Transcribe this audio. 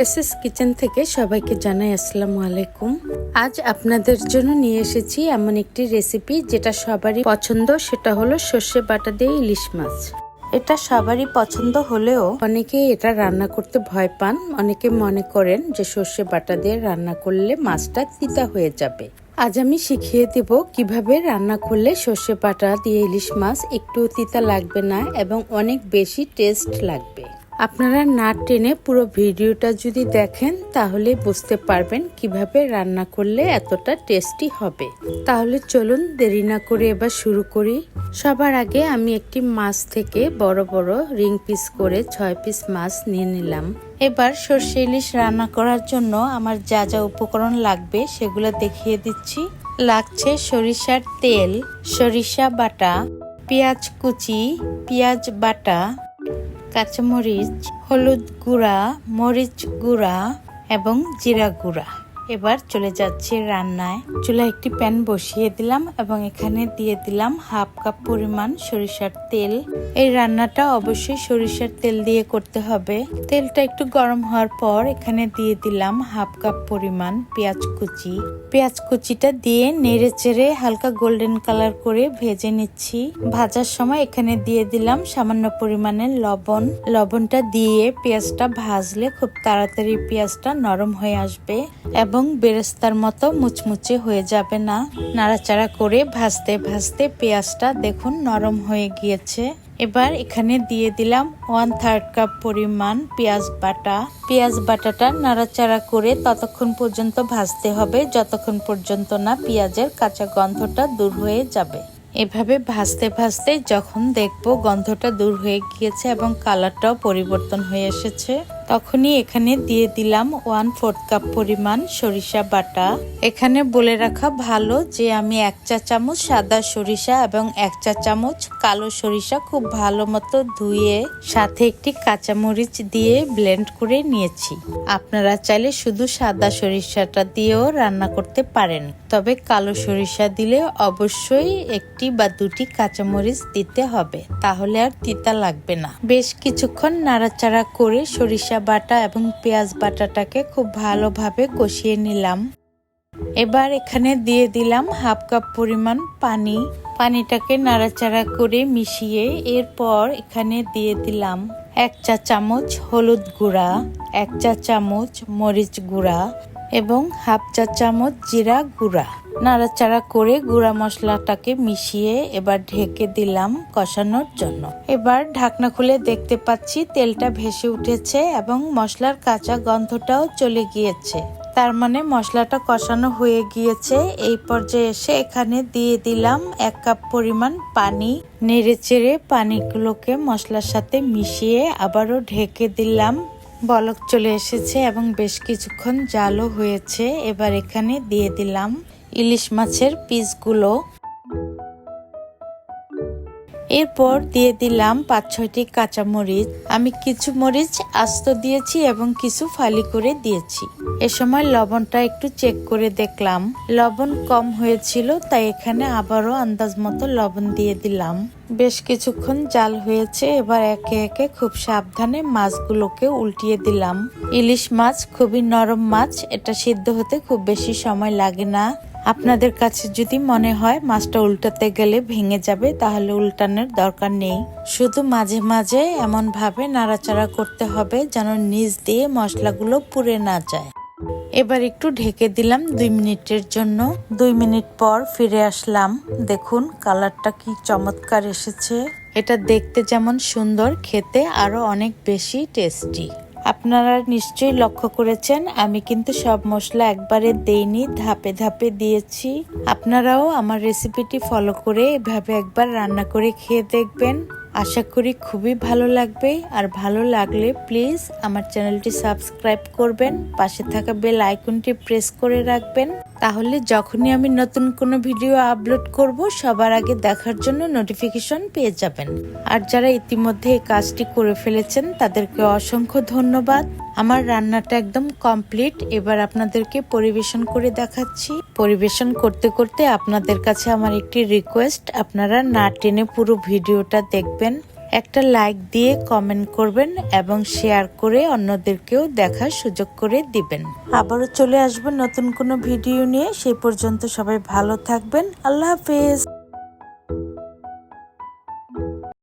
SS kitchen থেকে সবাইকে জানাই আসসালামু আলাইকুম। আজ আপনাদের জন্য নিয়ে এসেছি এমন একটি রেসিপি যেটা সবারই পছন্দ, সেটা হলো সর্ষে বাটা দিয়ে ইলিশ মাছ। এটা সবারই পছন্দ হলেও অনেকেই এটা রান্না করতে ভয় পান। অনেকে মনে করেন যে সর্ষে বাটা দিয়ে রান্না করলে মাছটা তিতা হয়ে যাবে। আজ আমি শিখিয়ে দেব কিভাবে রান্না করলে সর্ষে বাটা দিয়ে ইলিশ মাছ একটু তিতা লাগবে না এবং অনেক বেশি টেস্ট লাগবে। আপনারা না টেনে পুরো ভিডিওটা যদি দেখেন তাহলে বুঝতে পারবেন কিভাবে রান্না করলে এতটা টেস্টি হবে। তাহলে চলুন দেরি না করে এবার শুরু করি। সবার আগে আমি একটি মাছ থেকে বড় বড় রিং পিস করে 6 পিস মাছ নিয়ে নিলাম। এবার সর্ষে ইলিশ রান্না করার জন্য আমার যা যা উপকরণ লাগবে সেগুলো দেখিয়ে দিচ্ছি। লাগছে সরিষার তেল, সরিষা বাটা, পেঁয়াজ কুচি, পেঁয়াজ বাটা, কাঁচামরিচ, হলুদ গুঁড়া, মরিচ গুঁড়া এবং জিরা গুঁড়া। এবার চলে যাচ্ছে রান্নায়। চুলায় একটি প্যান বসিয়ে দিলাম এবং এখানে দিয়ে দিলাম হাফ কাপ পরিমাণ সরিষার তেল। এই রান্নাটা অবশ্যই সরিষার তেল দিয়ে করতে হবে। তেলটা একটু গরম হওয়ার পর এখানে দিয়ে দিলাম হাফ কাপ পরিমাণ পেঁয়াজ কুচি। পেঁয়াজ কুচিটা দিয়ে নেড়ে চেড়ে হালকা গোল্ডেন কালার করে ভেজে নিচ্ছি। ভাজার সময় এখানে দিয়ে দিলাম সামান্য পরিমাণের লবণ। লবণটা দিয়ে পেঁয়াজটা ভাজলে খুব তাড়াতাড়ি পেঁয়াজটা নরম হয়ে আসবে এবং বেরেস্তার মতো মুচমুচে হয়ে যাবে না। নাড়াচাড়া করে ভাজতে ভাজতে পেঁয়াজটা দেখুন নরম হয়ে গিয়েছে। এবার এখানে দিয়ে দিলাম 1/3 কাপ পরিমাণ পেঁয়াজ বাটা। পেঁয়াজ বাটাটা নাড়াচাড়া করে ততক্ষণ পর্যন্ত ভাজতে হবে যতক্ষণ পর্যন্ত না পেঁয়াজের কাঁচা গন্ধটা দূর হয়ে যাবে। এভাবে ভাজতে ভাজতে যখন দেখবো গন্ধটা দূর হয়ে গিয়েছে এবং কালারটাও পরিবর্তন হয়ে এসেছে, তখনই এখানে দিয়ে দিলাম 1/4 কাপ পরিমাণ সরিষা বাটা। এখানে বলে রাখা ভালো যে আমি 1 চা চামচ সাদা সরিষা এবং 1 চা চামচ কালো সরিষা খুব ভালো মতো ধুয়ে সাথে একটি কাঁচামরিচ দিয়ে ব্লেন্ড করে নিয়েছি। আপনারা চাইলে শুধু সাদা সরিষাটা দিয়েও রান্না করতে পারেন, তবে কালো সরিষা দিলে অবশ্যই 1টি বা 2টি কাঁচামরিচ দিতে হবে, তাহলে আর তিতা লাগবে না। বেশ কিছুক্ষণ নাড়াচাড়া করে সরিষা বাটা এবং পেঁয়াজ বাটাটাকে খুব ভালোভাবে কষিয়ে নিলাম। এবার এখানে দিয়ে দিলাম হাফ কাপ পরিমাণ পানি। পানিটাকে নাড়াচাড়া করে মিশিয়ে এরপর এখানে দিয়ে দিলাম 1 চা চামচ হলুদ গুঁড়া, 1 চা চামচ মরিচ গুঁড়া এবং হাফ চা চামচ জিরা গুঁড়া। নাড়াচাড়া করে গুঁড়া মশলাটাকে মিশিয়ে এবার ঢেকে দিলাম কষানোর জন্য। এবার ঢাকনা খুলে দেখতে পাচ্ছি তেলটা ভেসে উঠেছে এবং মশলার কাঁচা গন্ধটাও চলে গিয়েছে। তার মানে মশলাটা কষানো হয়ে গিয়েছে। এই পর্যায়ে এসে এখানে দিয়ে দিলাম 1 কাপ পরিমাণ পানি। নেড়ে চেড়ে পানিগুলোকে মশলার সাথে মিশিয়ে আবারও ঢেকে দিলাম। বলক চলে এসেছে এবং বেশ কিছুক্ষণ জালও হয়েছে। এবার এখানে দিয়ে দিলাম ইলিশ মাছের পিসগুলো। এরপর দিয়ে দিলাম 5-6টি কাঁচামরিচ। আমি কিছু মরিচ আস্ত দিয়েছি এবং কিছু ফালি করে দিয়েছি। এ সময় লবণটা একটু চেক করে দেখলাম, লবণ কম হয়েছিল, তাই এখানে আবারও আন্দাজ মতো লবণ দিয়ে দিলাম। বেশ কিছুক্ষণ জাল হয়েছে। এবার একে একে খুব সাবধানে মাছগুলোকে উল্টিয়ে দিলাম। ইলিশ মাছ খুবই নরম মাছ, এটা সিদ্ধ হতে খুব বেশি সময় লাগে না। আপনাদের কাছে যদি মনে হয় মাছটা উল্টাতে গেলে ভেঙে যাবে, তাহলে উল্টানোর দরকার নেই। শুধু মাঝে মাঝে এমন ভাবে নাড়াচাড়া করতে হবে যেন নিচ দিয়ে মশলাগুলো পুড়ে না যায়। এবার একটু ঢেকে দিলাম 2 মিনিটের জন্য। 2 মিনিট পর ফিরে আসলাম। দেখুন কালারটা কি চমৎকার এসেছে। এটা দেখতে যেমন সুন্দর, খেতে আরো অনেক বেশি টেস্টি। আপনারা নিশ্চয়ই লক্ষ্য করেছেন আমি কিন্তু সব মশলা একবারে দেইনি, ধাপে ধাপে দিয়েছি। আপনারাও আমার রেসিপিটি ফলো করে এভাবে একবার রান্না করে খেয়ে দেখবেন। আশা করি খুবই ভালো লাগবে। আর ভালো লাগলে প্লিজ আমার চ্যানেলটি সাবস্ক্রাইব করবেন, পাশে থাকা বেল আইকনটি প্রেস করে রাখবেন, তাহলে যখনই আমি নতুন কোনো ভিডিও আপলোড করব সবার আগে দেখার জন্য নোটিফিকেশন পেয়ে যাবেন। আর যারা ইতিমধ্যে এই কাজটি করে ফেলেছেন তাদেরকে অসংখ্য ধন্যবাদ। আমার রান্নাটা একদম কমপ্লিট। এবার আপনাদেরকে পরিবেশন করে দেখাচ্ছি। পরিবেশন করতে করতে আপনাদের কাছে আমার একটি রিকোয়েস্ট, আপনারা না টেনে পুরো ভিডিওটা দেখবেন। একটা লাইক দিয়ে কমেন্ট করবেন এবং শেয়ার করে অন্যদেরকেও দেখার সুযোগ করে দিবেন। আবারও চলে আসবেন নতুন কোনো ভিডিও নিয়ে। সেই পর্যন্ত সবাই ভালো থাকবেন। আল্লাহ হাফেজ।